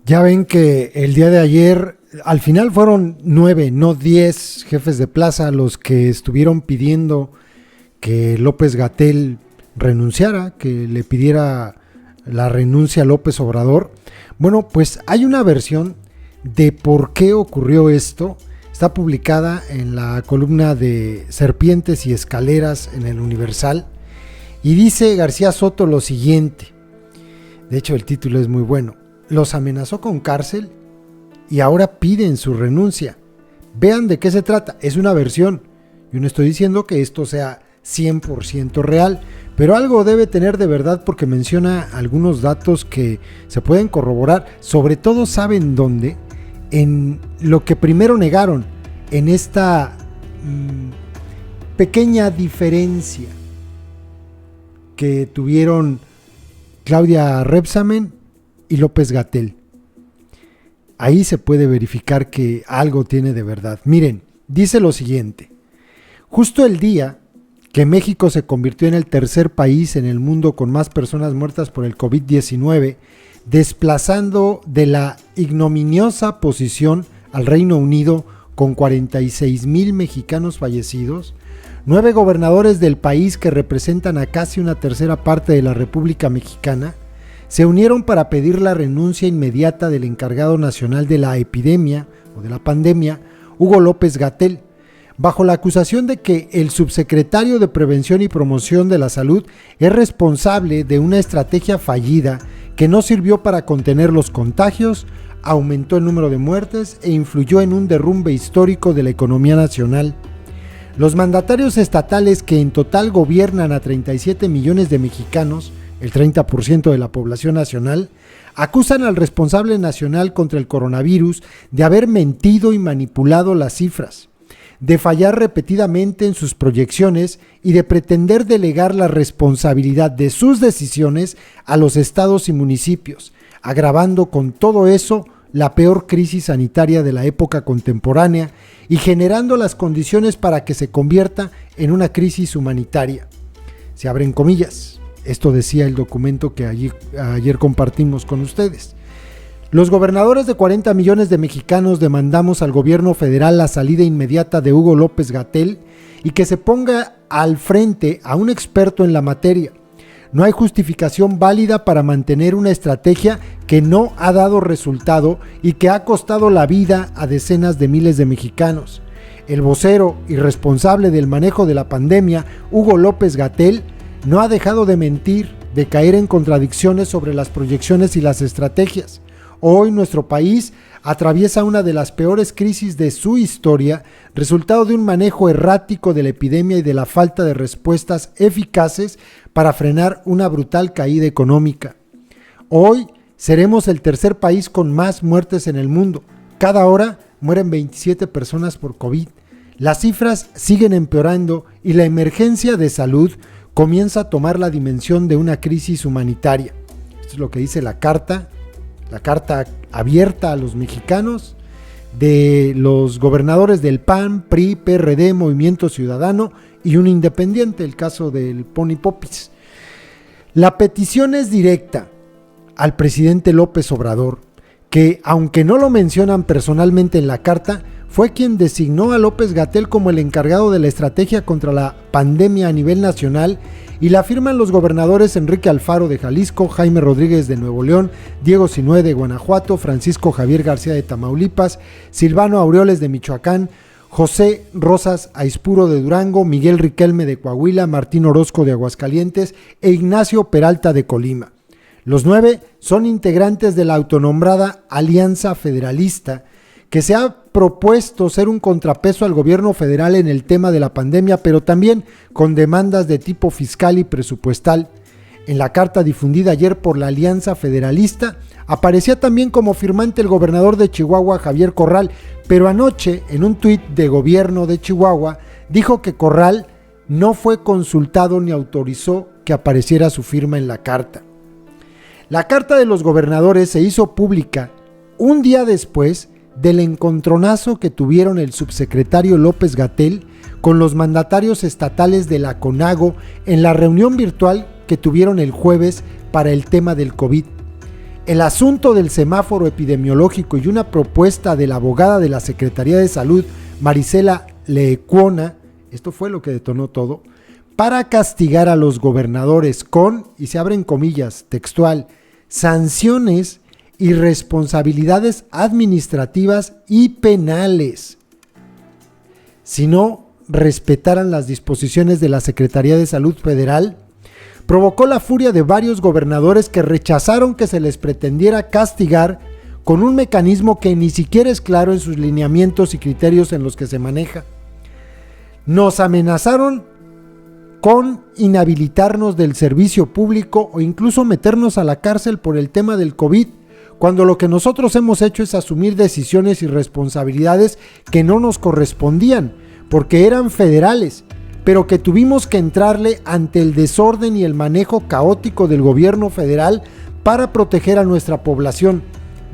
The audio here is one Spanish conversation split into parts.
Ya ven que el día de ayer, al final fueron 9, no 10 jefes de plaza los que estuvieron pidiendo que López-Gatell renunciara, que le pidiera la renuncia a López Obrador. Bueno, pues hay una versión de por qué ocurrió esto. Está publicada en la columna de Serpientes y Escaleras en el Universal. Y dice García Soto lo siguiente. De hecho, el título es muy bueno. Los amenazó con cárcel y ahora piden su renuncia. Vean de qué se trata. Es una versión. Yo no estoy diciendo que esto sea 100% real, pero algo debe tener de verdad porque menciona algunos datos que se pueden corroborar. Sobre todo, ¿saben dónde? En lo que primero negaron, en esta pequeña diferencia que tuvieron Claudia Rebsamen y López-Gatell. Ahí se puede verificar que algo tiene de verdad. Miren, dice lo siguiente. Justo el día que México se convirtió en el tercer país en el mundo con más personas muertas por el COVID-19, desplazando de la ignominiosa posición al Reino Unido con 46,000 mexicanos fallecidos, 9 gobernadores del país que representan a casi una tercera parte de la República Mexicana se unieron para pedir la renuncia inmediata del encargado nacional de la epidemia o de la pandemia, Hugo López-Gatell, bajo la acusación de que el subsecretario de Prevención y Promoción de la Salud es responsable de una estrategia fallida que no sirvió para contener los contagios, aumentó el número de muertes e influyó en un derrumbe histórico de la economía nacional. Los mandatarios estatales, que en total gobiernan a 37 millones de mexicanos, el 30% de la población nacional, acusan al responsable nacional contra el coronavirus de haber mentido y manipulado las cifras, de fallar repetidamente en sus proyecciones y de pretender delegar la responsabilidad de sus decisiones a los estados y municipios, agravando con todo eso la peor crisis sanitaria de la época contemporánea y generando las condiciones para que se convierta en una crisis humanitaria. Se abren comillas. Esto decía el documento que ayer compartimos con ustedes. Los gobernadores de 40 millones de mexicanos demandamos al gobierno federal la salida inmediata de Hugo López-Gatell y que se ponga al frente a un experto en la materia. No hay justificación válida para mantener una estrategia que no ha dado resultado y que ha costado la vida a decenas de miles de mexicanos. El vocero y responsable del manejo de la pandemia, Hugo López-Gatell, no ha dejado de mentir, de caer en contradicciones sobre las proyecciones y las estrategias. Hoy nuestro país atraviesa una de las peores crisis de su historia, resultado de un manejo errático de la epidemia y de la falta de respuestas eficaces para frenar una brutal caída económica. Hoy seremos el tercer país con más muertes en el mundo. Cada hora mueren 27 personas por COVID. Las cifras siguen empeorando y la emergencia de salud comienza a tomar la dimensión de una crisis humanitaria. Esto es lo que dice la carta abierta a los mexicanos de los gobernadores del PAN, PRI, PRD, Movimiento Ciudadano y un independiente, el caso del Pony Popis. La petición es directa al presidente López Obrador, que aunque no lo mencionan personalmente en la carta, fue quien designó a López-Gatell como el encargado de la estrategia contra la pandemia a nivel nacional y la firman los gobernadores Enrique Alfaro de Jalisco, Jaime Rodríguez de Nuevo León, Diego Sinue de Guanajuato, Francisco Javier García de Tamaulipas, Silvano Aureoles de Michoacán, José Rosas Aispuro de Durango, Miguel Riquelme de Coahuila, Martín Orozco de Aguascalientes e Ignacio Peralta de Colima. Los 9 son integrantes de la autonombrada Alianza Federalista, que se ha propuesto ser un contrapeso al gobierno federal en el tema de la pandemia, pero también con demandas de tipo fiscal y presupuestal. En la carta difundida ayer por la Alianza Federalista, aparecía también como firmante el gobernador de Chihuahua, Javier Corral, pero anoche, en un tuit de gobierno de Chihuahua, dijo que Corral no fue consultado ni autorizó que apareciera su firma en la carta. La carta de los gobernadores se hizo pública un día después del encontronazo que tuvieron el subsecretario López-Gatell con los mandatarios estatales de la CONAGO en la reunión virtual que tuvieron el jueves para el tema del COVID. el asunto del semáforo epidemiológico y una propuesta de la abogada de la Secretaría de Salud, Marisela Lecuona, esto fue lo que detonó todo, para castigar a los gobernadores con, y se abren comillas, textual, sanciones y responsabilidades administrativas y penales, si no respetaran las disposiciones de la Secretaría de Salud Federal, provocó la furia de varios gobernadores que rechazaron que se les pretendiera castigar con un mecanismo que ni siquiera es claro en sus lineamientos y criterios en los que se maneja. Nos amenazaron con inhabilitarnos del servicio público o incluso meternos a la cárcel por el tema del COVID, cuando lo que nosotros hemos hecho es asumir decisiones y responsabilidades que no nos correspondían, porque eran federales, pero que tuvimos que entrarle ante el desorden y el manejo caótico del gobierno federal para proteger a nuestra población,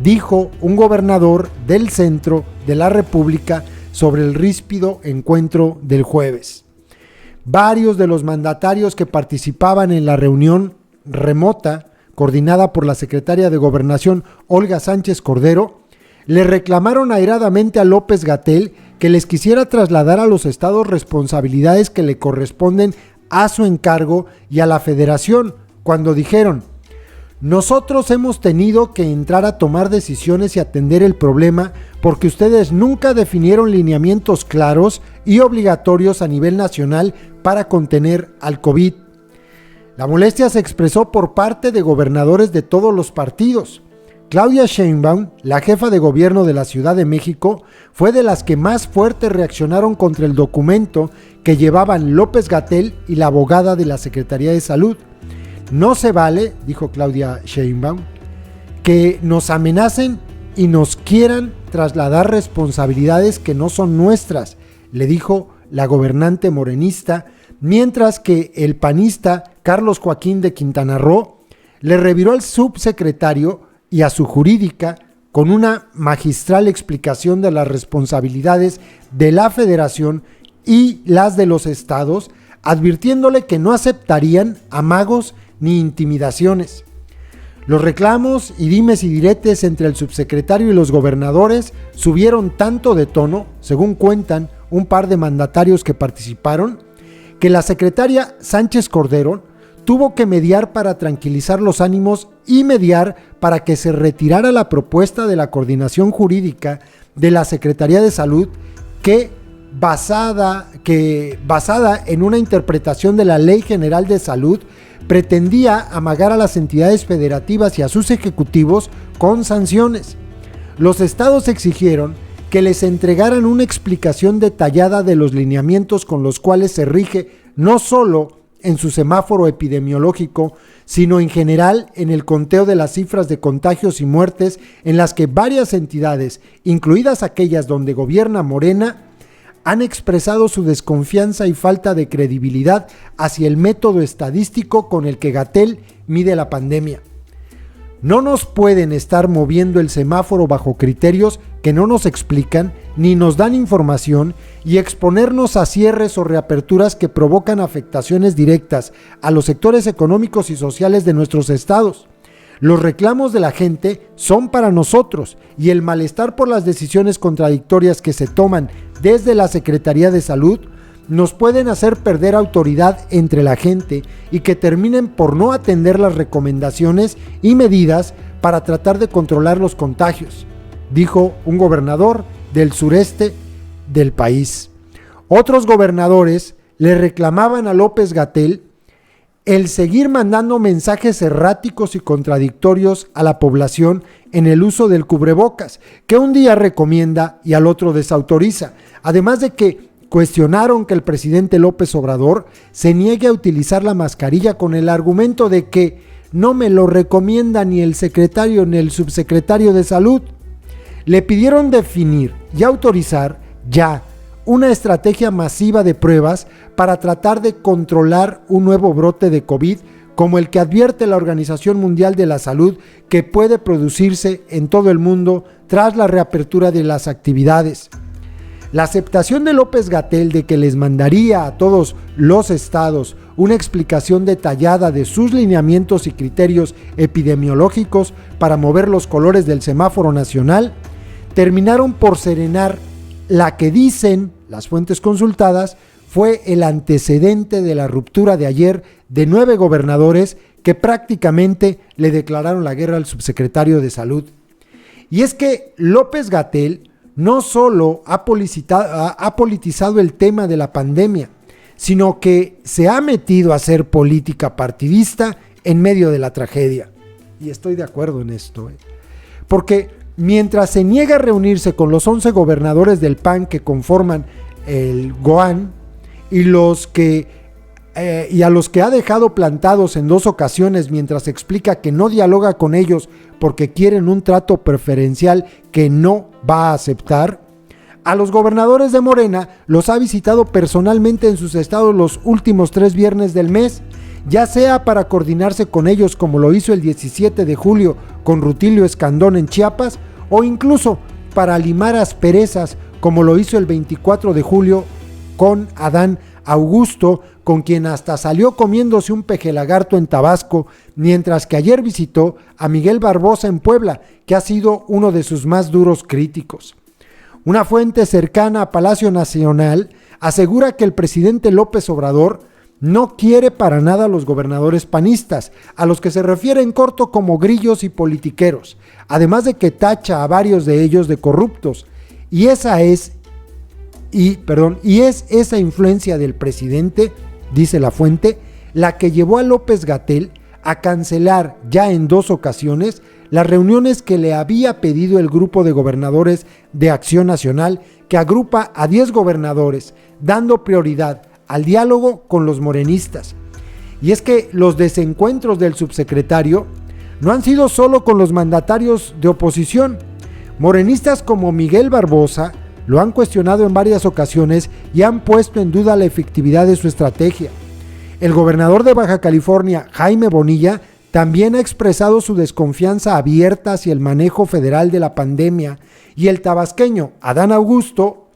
dijo un gobernador del centro de la República sobre el ríspido encuentro del jueves. Varios de los mandatarios que participaban en la reunión remota, coordinada por la secretaria de Gobernación Olga Sánchez Cordero, le reclamaron airadamente a López-Gatell que les quisiera trasladar a los estados responsabilidades que le corresponden a su encargo y a la federación, cuando dijeron: nosotros hemos tenido que entrar a tomar decisiones y atender el problema porque ustedes nunca definieron lineamientos claros y obligatorios a nivel nacional para contener al COVID. La molestia se expresó por parte de gobernadores de todos los partidos. Claudia Sheinbaum, la jefa de gobierno de la Ciudad de México, fue de las que más fuerte reaccionaron contra el documento que llevaban López-Gatell y la abogada de la Secretaría de Salud. No se vale, dijo Claudia Sheinbaum, que nos amenacen y nos quieran trasladar responsabilidades que no son nuestras, le dijo la gobernante morenista, mientras que el panista Carlos Joaquín de Quintana Roo le reviró al subsecretario y a su jurídica con una magistral explicación de las responsabilidades de la federación y las de los estados, advirtiéndole que no aceptarían amagos ni intimidaciones. Los reclamos y dimes y diretes entre el subsecretario y los gobernadores subieron tanto de tono, según cuentan un par de mandatarios que participaron, que la secretaria Sánchez Cordero tuvo que mediar para tranquilizar los ánimos y mediar para que se retirara la propuesta de la coordinación jurídica de la Secretaría de Salud que basada en una interpretación de la Ley General de Salud, pretendía amagar a las entidades federativas y a sus ejecutivos con sanciones. Los estados exigieron que les entregaran una explicación detallada de los lineamientos con los cuales se rige no solo en su semáforo epidemiológico, sino en general en el conteo de las cifras de contagios y muertes en las que varias entidades, incluidas aquellas donde gobierna Morena, han expresado su desconfianza y falta de credibilidad hacia el método estadístico con el que Gatell mide la pandemia. No nos pueden estar moviendo el semáforo bajo criterios que no nos explican ni nos dan información y exponernos a cierres o reaperturas que provocan afectaciones directas a los sectores económicos y sociales de nuestros estados. Los reclamos de la gente son para nosotros y el malestar por las decisiones contradictorias que se toman desde la Secretaría de Salud nos pueden hacer perder autoridad entre la gente y que terminen por no atender las recomendaciones y medidas para tratar de controlar los contagios, dijo un gobernador del sureste del país. Otros gobernadores le reclamaban a López-Gatell el seguir mandando mensajes erráticos y contradictorios a la población en el uso del cubrebocas, que un día recomienda y al otro desautoriza, además de que cuestionaron que el presidente López Obrador se niegue a utilizar la mascarilla con el argumento de que no me lo recomienda ni el secretario ni el subsecretario de Salud. Le pidieron definir y autorizar ya una estrategia masiva de pruebas para tratar de controlar un nuevo brote de COVID como el que advierte la Organización Mundial de la Salud que puede producirse en todo el mundo tras la reapertura de las actividades. La aceptación de López-Gatell de que les mandaría a todos los estados una explicación detallada de sus lineamientos y criterios epidemiológicos para mover los colores del semáforo nacional, terminaron por serenar la que dicen las fuentes consultadas fue el antecedente de la ruptura de ayer de 9 gobernadores que prácticamente le declararon la guerra al subsecretario de Salud. Y es que López-Gatell no solo ha politizado el tema de la pandemia, sino que se ha metido a hacer política partidista en medio de la tragedia. Y estoy de acuerdo en esto, porque mientras se niega a reunirse con los 11 gobernadores del PAN que conforman el GOAN y a los que ha dejado plantados en 2 ocasiones mientras explica que no dialoga con ellos porque quieren un trato preferencial que no va a aceptar, a los gobernadores de Morena los ha visitado personalmente en sus estados los últimos 3 viernes del mes, ya sea para coordinarse con ellos como lo hizo el 17 de julio con Rutilio Escandón en Chiapas, o incluso para limar asperezas como lo hizo el 24 de julio con Adán Augusto, con quien hasta salió comiéndose un pejelagarto en Tabasco, mientras que ayer visitó a Miguel Barbosa en Puebla, que ha sido uno de sus más duros críticos. Una fuente cercana a Palacio Nacional asegura que el presidente López Obrador no quiere para nada a los gobernadores panistas, a los que se refiere en corto como grillos y politiqueros, además de que tacha a varios de ellos de corruptos. Y es esa influencia del presidente, dice la fuente, la que llevó a López-Gatell a cancelar ya en 2 ocasiones las reuniones que le había pedido el grupo de gobernadores de Acción Nacional, que agrupa a 10 gobernadores, dando prioridad al diálogo con los morenistas. Y es que los desencuentros del subsecretario no han sido solo con los mandatarios de oposición. Morenistas como Miguel Barbosa lo han cuestionado en varias ocasiones y han puesto en duda la efectividad de su estrategia. El gobernador de Baja California, Jaime Bonilla, también ha expresado su desconfianza abierta hacia el manejo federal de la pandemia, y el tabasqueño Adán Augusto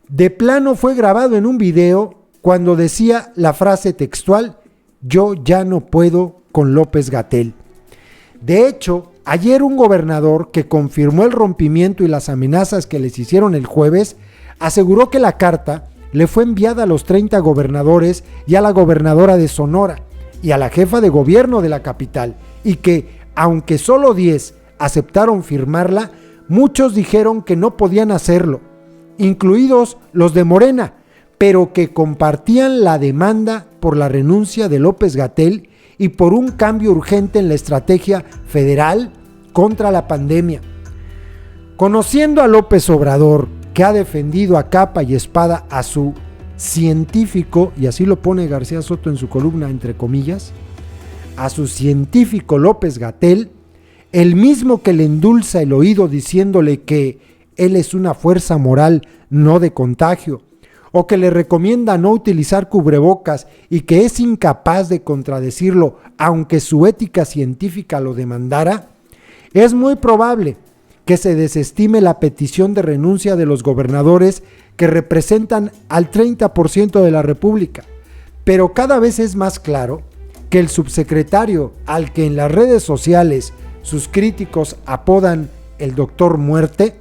de plano fue grabado en un video cuando decía la frase textual: "Yo ya no puedo con López-Gatell". De hecho, ayer un gobernador que confirmó el rompimiento y las amenazas que les hicieron el jueves, aseguró que la carta le fue enviada a los 30 gobernadores y a la gobernadora de Sonora y a la jefa de gobierno de la capital, y que, aunque solo 10 aceptaron firmarla, muchos dijeron que no podían hacerlo, incluidos los de Morena, pero que compartían la demanda por la renuncia de López-Gatell y por un cambio urgente en la estrategia federal contra la pandemia. Conociendo a López Obrador, que ha defendido a capa y espada a su científico, y así lo pone García Soto en su columna entre comillas, a su científico López-Gatell, el mismo que le endulza el oído diciéndole que él es una fuerza moral no de contagio, o que le recomienda no utilizar cubrebocas y que es incapaz de contradecirlo aunque su ética científica lo demandara, es muy probable que se desestime la petición de renuncia de los gobernadores que representan al 30% de la República. Pero cada vez es más claro que el subsecretario, al que en las redes sociales sus críticos apodan el Doctor Muerte,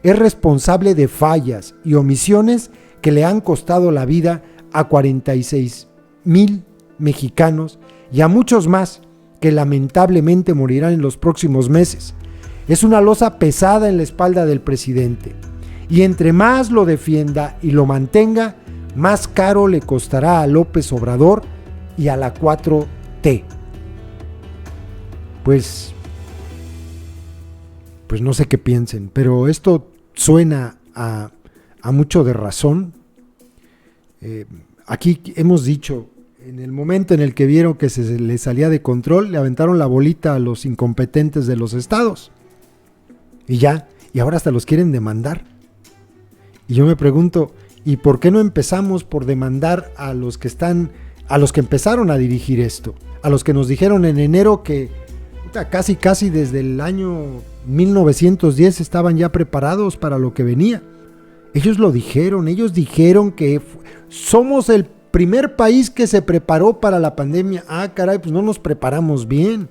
es responsable de fallas y omisiones que le han costado la vida a 46,000 mexicanos y a muchos más que lamentablemente morirán en los próximos meses. Es una losa pesada en la espalda del presidente, y entre más lo defienda y lo mantenga, más caro le costará a López Obrador y a la 4T. Pues no sé qué piensen, pero esto suena a mucho de razón. Aquí hemos dicho, en el momento en el que vieron que se les salía de control, le aventaron la bolita a los incompetentes de los estados. Y ahora hasta los quieren demandar. Y yo me pregunto, ¿y por qué no empezamos por demandar a los que empezaron a dirigir esto? A los que nos dijeron en enero que casi desde el año 1910 estaban ya preparados para lo que venía. Ellos dijeron que somos el primer país que se preparó para la pandemia. Ah, caray, pues no nos preparamos bien.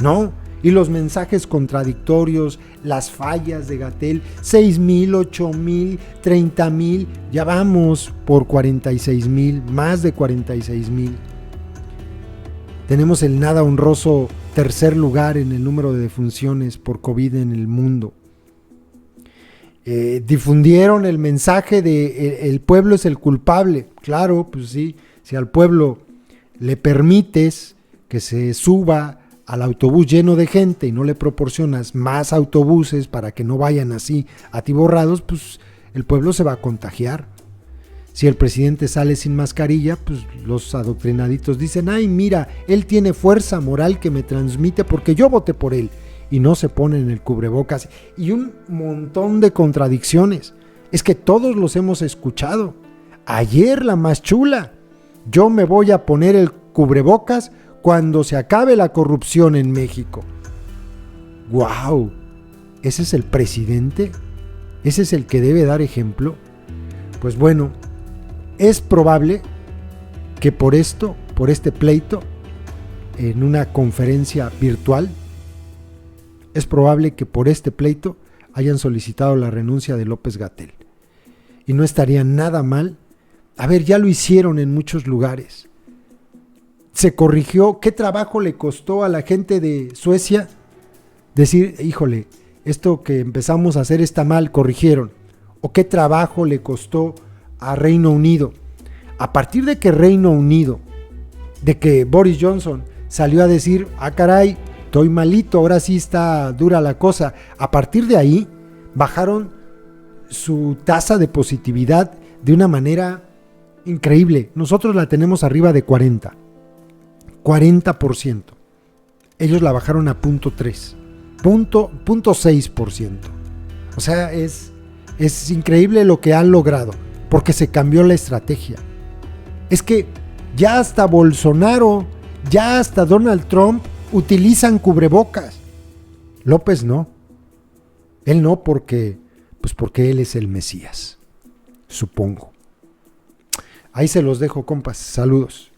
No, y los mensajes contradictorios, las fallas de Gatell, 6,000, 8,000, 30,000, ya vamos por 46,000, más de 46,000. Tenemos el nada honroso tercer lugar en el número de defunciones por COVID en el mundo. Difundieron el mensaje de el pueblo es el culpable. Claro, pues sí, si al pueblo le permites que se suba al autobús lleno de gente y no le proporcionas más autobuses para que no vayan así atiborrados, pues el pueblo se va a contagiar. Si el presidente sale sin mascarilla, pues los adoctrinaditos dicen, ay, mira, él tiene fuerza moral que me transmite porque yo voté por él. Y no se ponen el cubrebocas. Y un montón de contradicciones. Es que todos los hemos escuchado. Ayer la más chula. Yo me voy a poner el cubrebocas cuando se acabe la corrupción en México. ¡Guau! ¿Ese es el presidente? ¿Ese es el que debe dar ejemplo? Pues bueno, es probable que por este pleito, en una conferencia virtual, es probable que por este pleito hayan solicitado la renuncia de López-Gatell. Y no estaría nada mal. A ver, ya lo hicieron en muchos lugares. Se corrigió. ¿Qué trabajo le costó a la gente de Suecia decir, híjole, esto que empezamos a hacer está mal, corrigieron? ¿O qué trabajo le costó a Reino Unido? A partir de que Reino Unido, de que Boris Johnson salió a decir, ah, caray, estoy malito, ahora sí está dura la cosa. A partir de ahí bajaron su tasa de positividad de una manera increíble. Nosotros la tenemos arriba de 40%. Ellos la bajaron a 0.6%. O sea, es increíble lo que han logrado, porque se cambió la estrategia. Es que ya hasta Bolsonaro, ya hasta Donald Trump utilizan cubrebocas. López no. Él no porque él es el Mesías, supongo. Ahí se los dejo, compas. Saludos.